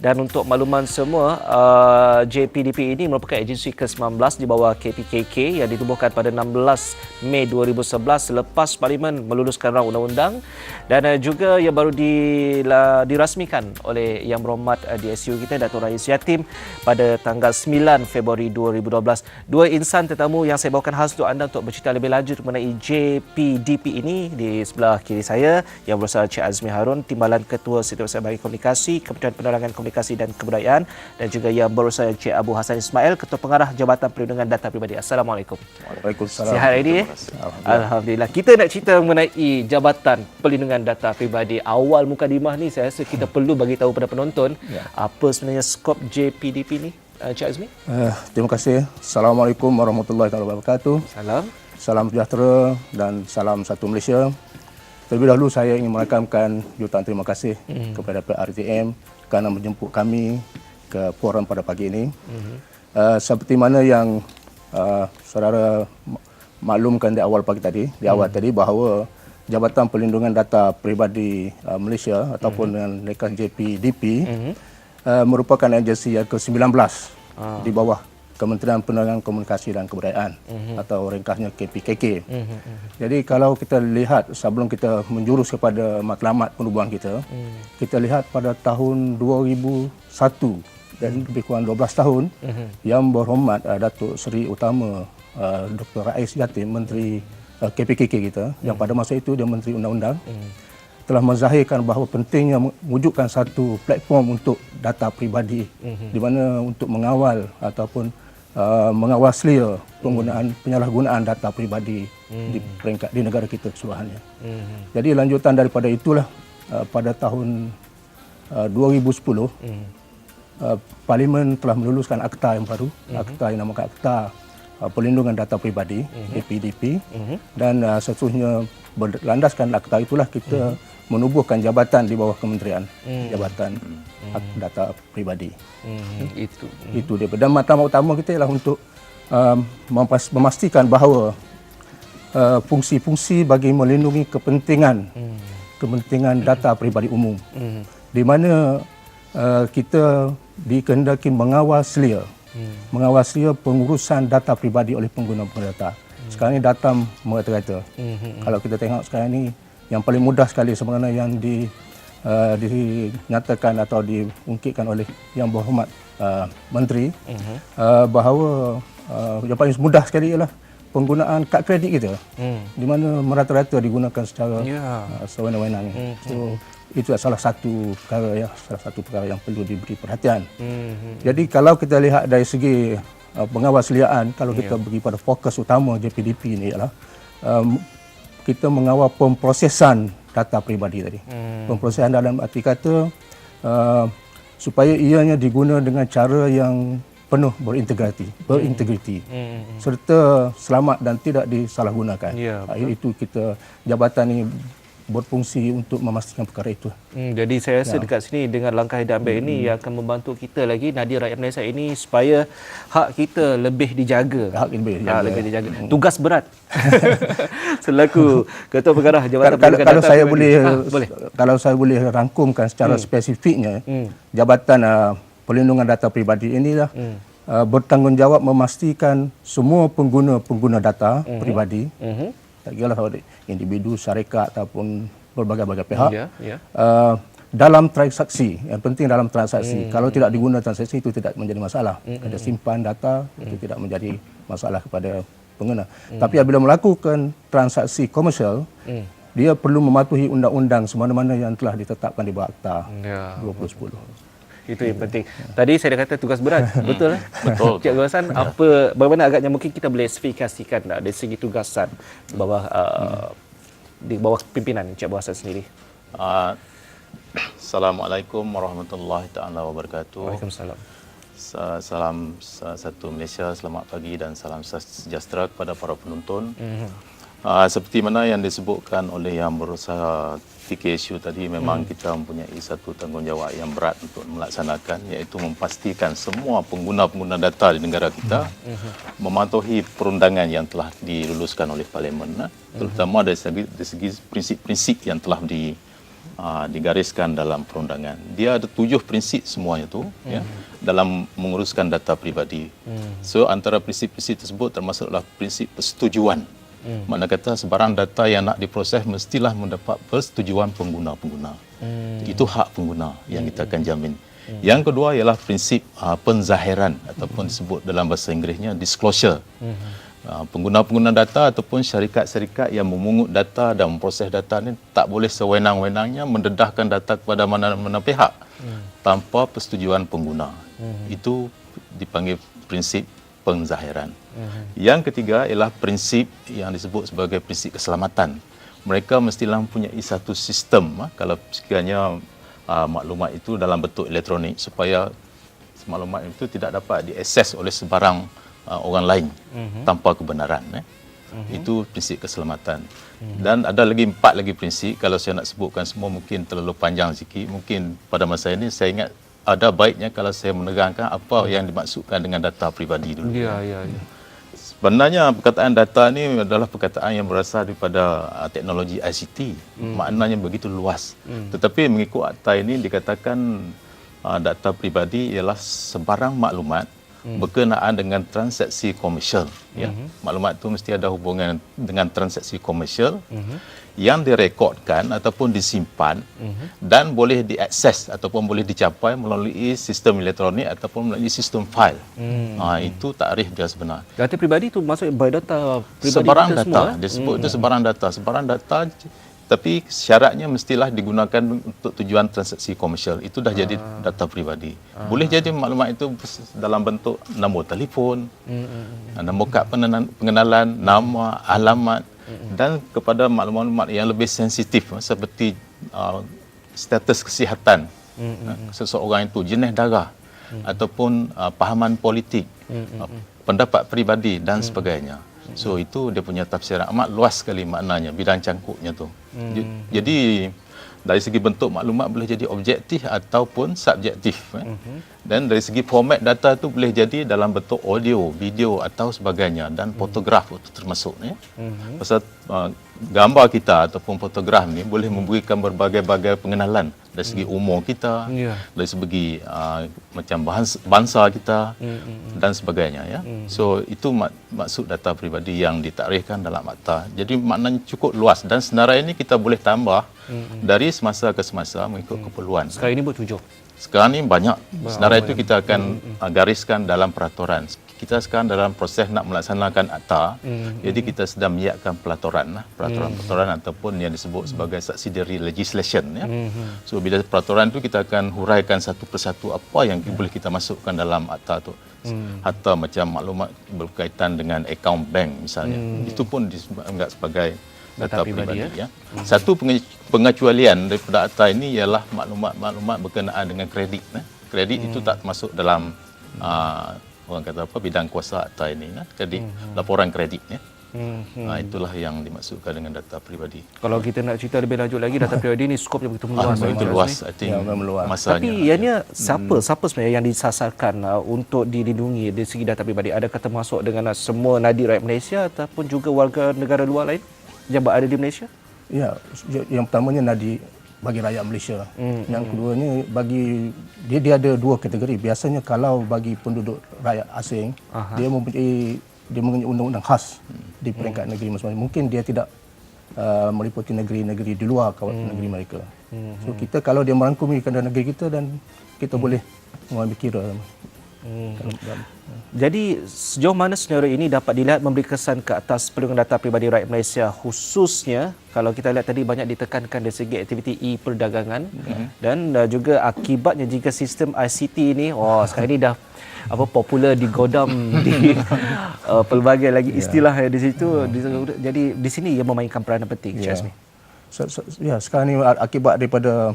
Dan untuk makluman semua, JPDP ini merupakan agensi ke-19 di bawah KPKK yang ditubuhkan pada 16 Mei 2011 selepas Parlimen meluluskan rang undang-undang, dan juga ia baru dirasmikan oleh Yang Berhormat DSU kita, Dato' Rais Yatim, pada tanggal 9 Februari 2012. Dua insan tetamu yang saya bawakan khas untuk anda untuk bercerita lebih lanjut mengenai JPDP ini. Di sebelah kiri saya yang bersama Cik Azmi Harun, Timbalan Ketua Setiausaha Bagi Komunikasi, Kementerian Penerangan Komunikasi dan Kebudayaan, dan juga yang bersama Cik Abu Hassan Ismail, Ketua Pengarah Jabatan Perlindungan Data Pribadi. Assalamualaikum. Waalaikumsalam. Sihat hari ini? Alhamdulillah. Kita nak cerita mengenai Jabatan Perlindungan Data Pribadi. Awal mukadimah ni saya rasa kita perlu bagi tahu pada penonton apa sebenarnya skop JPDP ni, Cik Azmi. Terima kasih. Assalamualaikum warahmatullahi wabarakatuh. Salam. Salam sejahtera dan salam satu Malaysia. Terlebih dahulu saya ingin merakamkan jutaan terima kasih kepada PRTM kerana menjemput kami ke forum pada pagi ini. Seperti mana yang saudara maklumkan di awal pagi tadi, bahawa Jabatan Perlindungan Data Peribadi Malaysia ataupun dengan ringkas JPDP merupakan agensi yang ke-19 di bawah Kementerian Penerangan Komunikasi dan Kebudayaan atau ringkasnya KPKK. Jadi kalau kita lihat sebelum kita menjurus kepada matlamat penubuhan kita, kita lihat pada tahun 2001 dan lebih kurang 12 tahun, Yang Berhormat Datuk Seri Utama Dr. Rais Yatim, Menteri KPKK kita, yang pada masa itu dia Menteri Undang-Undang, telah menzahirkan bahawa pentingnya mewujudkan satu platform untuk data peribadi di mana untuk mengawal ataupun mengawasi penyalahgunaan data peribadi di negara kita keseluruhannya. Jadi lanjutan daripada itulah pada tahun 2010 Parlimen telah meluluskan akta yang baru, akta yang dinamakan Akta Perlindungan Data Peribadi (APDP), dan seterusnya berlandaskan akta itulah kita menubuhkan jabatan di bawah kementerian, Jabatan Data Peribadi. Itu dia. Dan matlamat utama kita ialah untuk memastikan bahawa fungsi-fungsi bagi melindungi kepentingan data peribadi umum, di mana kita dikehendaki mengawasi pengurusan data peribadi oleh pengguna-pengguna data. Sekarang ini data merata-rata. Kalau kita tengok sekarang ini, yang paling mudah sekali sebenarnya yang dinyatakan atau diungkitkan oleh Yang Berhormat Menteri, bahawa yang paling mudah sekali ialah penggunaan kad kredit kita, di mana merata-rata digunakan secara sewenang-wenang. So, itu salah satu perkara yang perlu diberi perhatian. Jadi kalau kita lihat dari segi pengawasliaan, kalau kita pergi pada fokus utama JPDP ini ialah kita mengawal pemprosesan data peribadi tadi. Pemprosesan dalam arti kata supaya ianya diguna dengan cara yang penuh berintegriti, serta selamat dan tidak disalahgunakan. Itu kita jabatan ini berfungsi untuk memastikan perkara itu. Jadi saya rasa dekat sini dengan langkah yang diambil ini yang akan membantu kita lagi, Nadia rakyat Malaysia ini, supaya hak kita lebih dijaga. Lebih dijaga. Tugas berat. Selaku Ketua Pengarah Jabatan Perlindungan Data Peribadi. Kalau saya boleh rangkumkan secara spesifiknya, Jabatan Perlindungan Data Peribadi inilah bertanggungjawab memastikan semua pengguna data peribadi, tak kira lah individu, syarikat ataupun berbagai-bagai pihak, dalam transaksi. Yang penting dalam transaksi. Kalau tidak diguna transaksi, itu tidak menjadi masalah. Ada simpan data, itu tidak menjadi masalah kepada pengguna. Tapi apabila melakukan transaksi komersial, dia perlu mematuhi undang-undang semana-mana yang telah ditetapkan di bawah Akta 2010. Itu yang penting. Tadi saya dah kata tugas berat. Betul? Betul. Cik Hasan, bagaimana agaknya mungkin kita boleh spesifikasikan dari segi tugasan di bawah pimpinan Cik Hasan sendiri? Assalamualaikum warahmatullahi taala wabarakatuh. Waalaikumsalam. Salam satu Malaysia, selamat pagi dan salam sejahtera kepada para penonton. Seperti mana yang disebutkan oleh Yang Berusaha TKSU tadi, memang kita mempunyai satu tanggungjawab yang berat untuk melaksanakan, iaitu memastikan semua pengguna-pengguna data di negara kita mematuhi perundangan yang telah diluluskan oleh Parlimen, terutama dari segi prinsip-prinsip yang telah digariskan dalam perundangan. Dia ada 7 prinsip semuanya tu ya dalam menguruskan data pribadi. So antara prinsip-prinsip tersebut termasuklah prinsip persetujuan. Makna kata sebarang data yang nak diproses mestilah mendapat persetujuan pengguna-pengguna. Itu hak pengguna yang kita akan jamin. Yang kedua ialah prinsip penzahiran ataupun disebut dalam bahasa Inggerisnya disclosure. Pengguna-pengguna data ataupun syarikat-syarikat yang memungut data dan memproses data ini tak boleh sewenang-wenangnya mendedahkan data kepada mana-mana pihak tanpa persetujuan pengguna. Itu dipanggil prinsip penzahiran. Yang ketiga ialah prinsip yang disebut sebagai prinsip keselamatan. Mereka mestilah mempunyai satu sistem kalau sekiranya maklumat itu dalam bentuk elektronik supaya maklumat itu tidak dapat diakses oleh sebarang orang lain tanpa kebenaran. Itu prinsip keselamatan. Dan ada lagi 4 lagi prinsip. Kalau saya nak sebutkan semua mungkin terlalu panjang sikit. Mungkin pada masa ini saya ingat ada baiknya kalau saya menerangkan apa yang dimaksudkan dengan data pribadi dulu. Ya. Sebenarnya perkataan data ni adalah perkataan yang berasal daripada teknologi ICT. Maknanya begitu luas. Tetapi mengikut akta ini dikatakan data pribadi ialah sebarang maklumat berkenaan dengan transaksi komersial. Maklumat itu mesti ada hubungan dengan transaksi komersial yang direkodkan ataupun disimpan dan boleh diakses ataupun boleh dicapai melalui sistem elektronik ataupun melalui sistem fail. Itu takrif dia sebenar. Data pribadi itu maksud biodata pribadi Sebarang kita data, semua. dia sebut itu sebarang data. Sebarang data tapi syaratnya mestilah digunakan untuk tujuan transaksi komersial. Itu dah jadi data pribadi. Boleh jadi maklumat itu dalam bentuk nombor telefon, nombor kad pengenalan, nama, alamat dan kepada maklumat-maklumat yang lebih sensitif seperti status kesihatan seseorang itu, jenis darah ataupun pahaman politik, pendapat peribadi dan sebagainya. So itu dia punya tafsiran amat luas sekali maknanya, bidang cangkuknya tu. Jadi dari segi bentuk maklumat boleh jadi objektif ataupun subjektif. Dan dari segi format data tu boleh jadi dalam bentuk audio, video atau sebagainya dan fotograf itu termasuk. Pasal gambar kita ataupun fotograf ni boleh memberikan berbagai-bagai pengenalan dari segi umur kita, dari segi macam bangsa kita dan sebagainya. So itu maksud data pribadi yang ditakrifkan dalam akta. Jadi maknanya cukup luas dan senarai ini kita boleh tambah dari semasa ke semasa mengikut keperluan. Sekarang ini ber-7. Sekarang ni banyak. Senarai itu kita akan gariskan dalam peraturan. Kita sekarang dalam proses nak melaksanakan akta. Jadi kita sedang menyiapkan peraturan ataupun yang disebut sebagai subsidiary legislation. So bila peraturan itu kita akan huraikan satu persatu apa yang boleh kita masukkan dalam akta tu. Hatta macam maklumat berkaitan dengan akaun bank misalnya. Itu pun dianggap sebagai data pribadi. Satu pengecualian daripada akta ini ialah maklumat berkenaan dengan kredit. Kredit itu tak masuk dalam orang kata apa bidang kuasa akta ini. Kredit, laporan kredit. Itulah yang dimaksudkan dengan data pribadi. Kalau kita nak cerita lebih lanjut lagi, data pribadi ni skopnya begitu meluas. Begitu luas, I think masanya. Tapi ianya siapa sebenarnya yang disasarkan untuk dilindungi dari segi data pribadi? Adakah termasuk dengan semua nadi rakyat Malaysia ataupun juga warga negara luar lain yang berada di Malaysia? Ya, yang pertamanya nadi bagi rakyat Malaysia. Yang keduanya bagi dia ada 2 kategori. Biasanya kalau bagi penduduk rakyat asing, dia mempunyai undang-undang khas di peringkat negeri masing-masing. Mungkin dia tidak meliputi negeri-negeri di luar kawasan negeri mereka. So kita kalau dia merangkumi negeri kita dan kita boleh mengambil kira. Jadi sejauh mana senario ini dapat dilihat memberi kesan ke atas perlindungan data pribadi rakyat Malaysia, khususnya kalau kita lihat tadi banyak ditekankan dari segi aktiviti e-perdagangan dan juga akibatnya jika sistem ICT ini sekarang ini dah popular digodam di pelbagai lagi istilah di situ. Jadi di sini ia memainkan peranan penting. Sekarang ini akibat daripada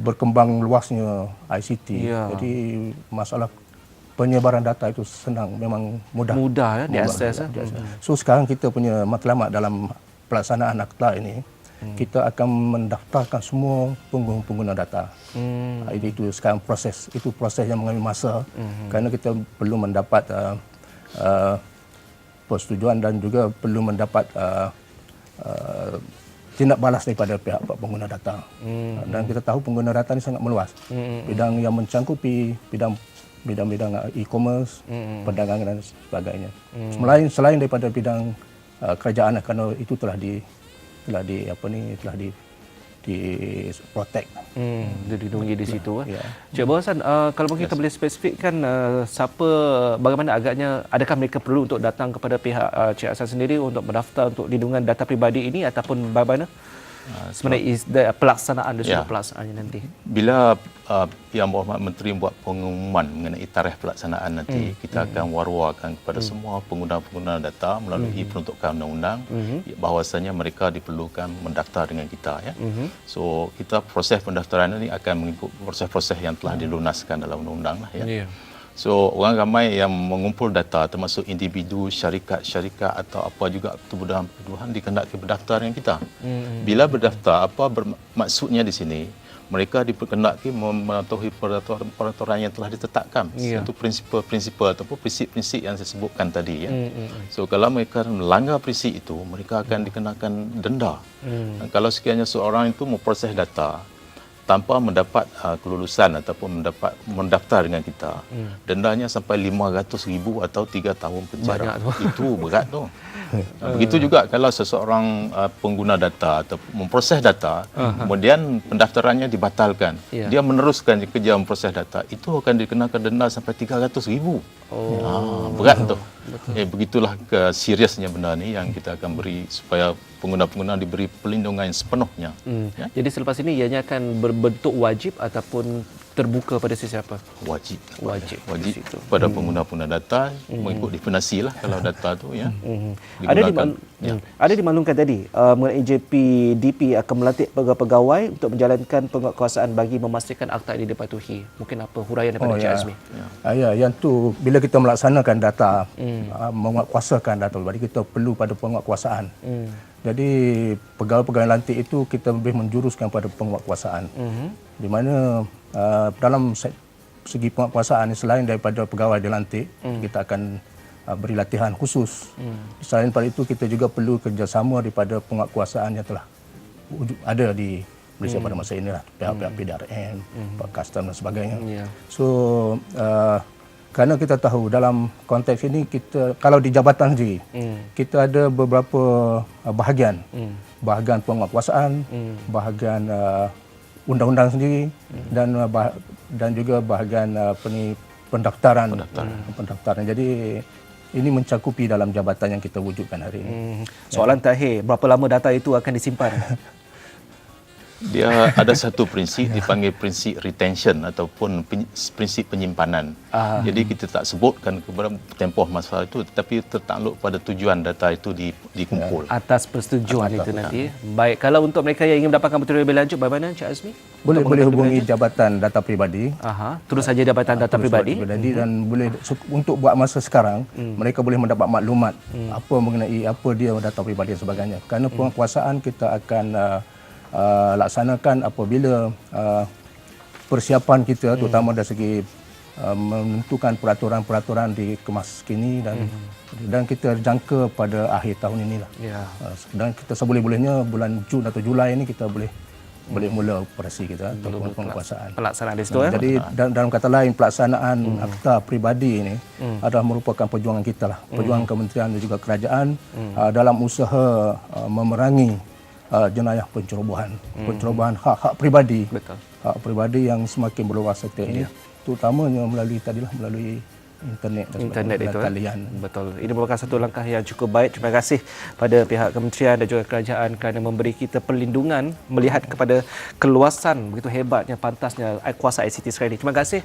berkembang luasnya ICT. Jadi masalah penyebaran data itu senang, memang mudah diakses. So sekarang kita punya matlamat dalam pelaksanaan akta ini, kita akan mendaftarkan semua pengguna data. Itu sekarang proses yang mengambil masa kerana kita perlu mendapat persetujuan dan juga perlu mendapat tindak balas daripada pihak pengguna data. Dan kita tahu pengguna data ini sangat meluas. Bidang yang mencangkupi bidang e-commerce, perdagangan dan sebagainya. Selain daripada bidang kerajaan, kerana itu telah di protect. Dilindungi di situ. Ya. Cik Abdul Hassan, kalau mungkin kita boleh spesifikkan bagaimana agaknya, adakah mereka perlu untuk datang kepada pihak Cik Hassan sendiri untuk mendaftar untuk lindungan data pribadi ini, ataupun bagaimana sebenarnya pelaksanaan dari pelaksanaannya nanti? Bila Yang Berhormat Menteri buat pengumuman mengenai tarikh pelaksanaan nanti, kita akan war-warkan kepada semua pengguna-pengguna data melalui peruntukan undang-undang bahawasanya mereka diperlukan mendaftar dengan kita. Ya. So kita proses pendaftaran ini akan mengikut proses-proses yang telah dilunaskan dalam undang-undang. Ya. So orang ramai yang mengumpul data, termasuk individu, syarikat-syarikat atau apa juga tubuhan dikehendaki berdaftar dengan kita. Bila berdaftar, apa maksudnya di sini? Mereka diperkehendaki mematuhi peraturan yang telah ditetapkan. Itu prinsip-prinsip ataupun prinsip-prinsip yang saya sebutkan tadi. Ya. So kalau mereka melanggar prinsip itu, mereka akan dikenakan denda. Dan kalau sekiranya seorang itu memproses data tanpa mendapat kelulusan ataupun mendapat mendaftar dengan kita, dendanya sampai 500,000 atau 3 tahun penjara. Itu berat tu. Begitu juga kalau seseorang pengguna data atau memproses data, kemudian pendaftarannya dibatalkan, dia meneruskan kerja memproses data, itu akan dikenakan denda sampai 300,000. Berat tu. Begitulah seriusnya benda ni yang kita akan beri supaya pengguna-pengguna diberi perlindungan yang sepenuhnya. Ya? Jadi selepas ini ianya akan berbentuk wajib ataupun terbuka pada sesiapa? Wajib situ. pada pengguna-pengguna data mengikut definisi lah kalau data tu ya. Ada dimaklumkan tadi mengenai JPDP akan melantik pegawai untuk menjalankan penguatkuasaan bagi memastikan akta ini dipatuhi. Mungkin apa huraian daripada Cik Azmi? Yang tu bila kita melaksanakan data, menguatkuasakan data, berarti kita perlu pada penguatkuasaan. Jadi pegawai-pegawai lantik itu kita lebih menjuruskan pada penguatkuasaan. Di mana dalam segi penguatkuasaan, selain daripada pegawai dilantik, kita akan beri latihan khusus. Selain daripada itu, kita juga perlu kerjasama daripada penguatkuasaan yang telah ada di Malaysia pada masa inilah, pihak-pihak PDRM, custom dan sebagainya. So kerana kita tahu dalam konteks ini, kita kalau di jabatan sendiri, kita ada beberapa bahagian. Bahagian penguatkuasaan, bahagian undang-undang sendiri, dan juga bahagian pendaftaran. Jadi ini mencakupi dalam jabatan yang kita wujudkan hari ini. Soalan terakhir, berapa lama data itu akan disimpan? Dia ada satu prinsip dipanggil prinsip retention ataupun prinsip penyimpanan. Jadi kita tak sebutkan kepada tempoh masa itu, tetapi tertakluk pada tujuan data itu dikumpul. Atas persetujuan itu nanti. Baik, kalau untuk mereka yang ingin mendapatkan butiran lebih lanjut, bagaimana Cik Azmi? Boleh hubungi Jabatan Data Pribadi. Terus saja Jabatan Data Pribadi. Dan boleh untuk buat masa sekarang, mereka boleh mendapat maklumat apa mengenai apa dia data pribadi dan sebagainya. Kerana penguatkuasaan kita akan laksanakan apabila persiapan kita, terutama dari segi menentukan peraturan-peraturan di kemas kini, dan kita jangka pada akhir tahun inilah. Dan kita seboleh-bolehnya bulan Jun atau Julai ini kita boleh mula operasi kita untuk penguatkuasaan. Pelaksanaan di situ. Jadi dalam kata lain, pelaksanaan akta pribadi ini adalah merupakan perjuangan kita lah, perjuangan kementerian dan juga kerajaan dalam usaha memerangi jenayah pencerobohan hak-hak pribadi. Betul. Hak pribadi yang semakin berluas setiap ini, terutamanya melalui internet itu. Talian. Betul. Ini merupakan satu langkah yang cukup baik. Terima kasih pada pihak kementerian dan juga kerajaan kerana memberi kita perlindungan melihat kepada keluasan begitu hebatnya, pantasnya kuasa ICT sekarang ini. Terima kasih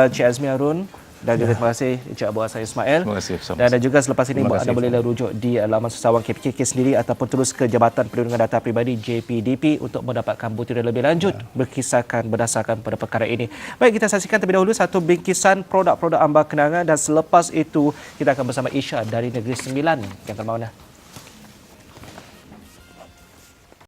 Cik Azmi Harun. Dan juga terima kasih Encik Abdul Hassan Ismail. Terima kasih. Dan juga selepas ini anda boleh rujuk di laman sesawang KPKK sendiri ataupun terus ke Jabatan Perlindungan Data Pribadi JPDP untuk mendapatkan butiran lebih lanjut berkisahkan berdasarkan pada perkara ini. Baik, kita saksikan terlebih dahulu satu bingkisan produk-produk amba kenangan dan selepas itu kita akan bersama Isha dari Negeri Sembilan. Yang ke mana?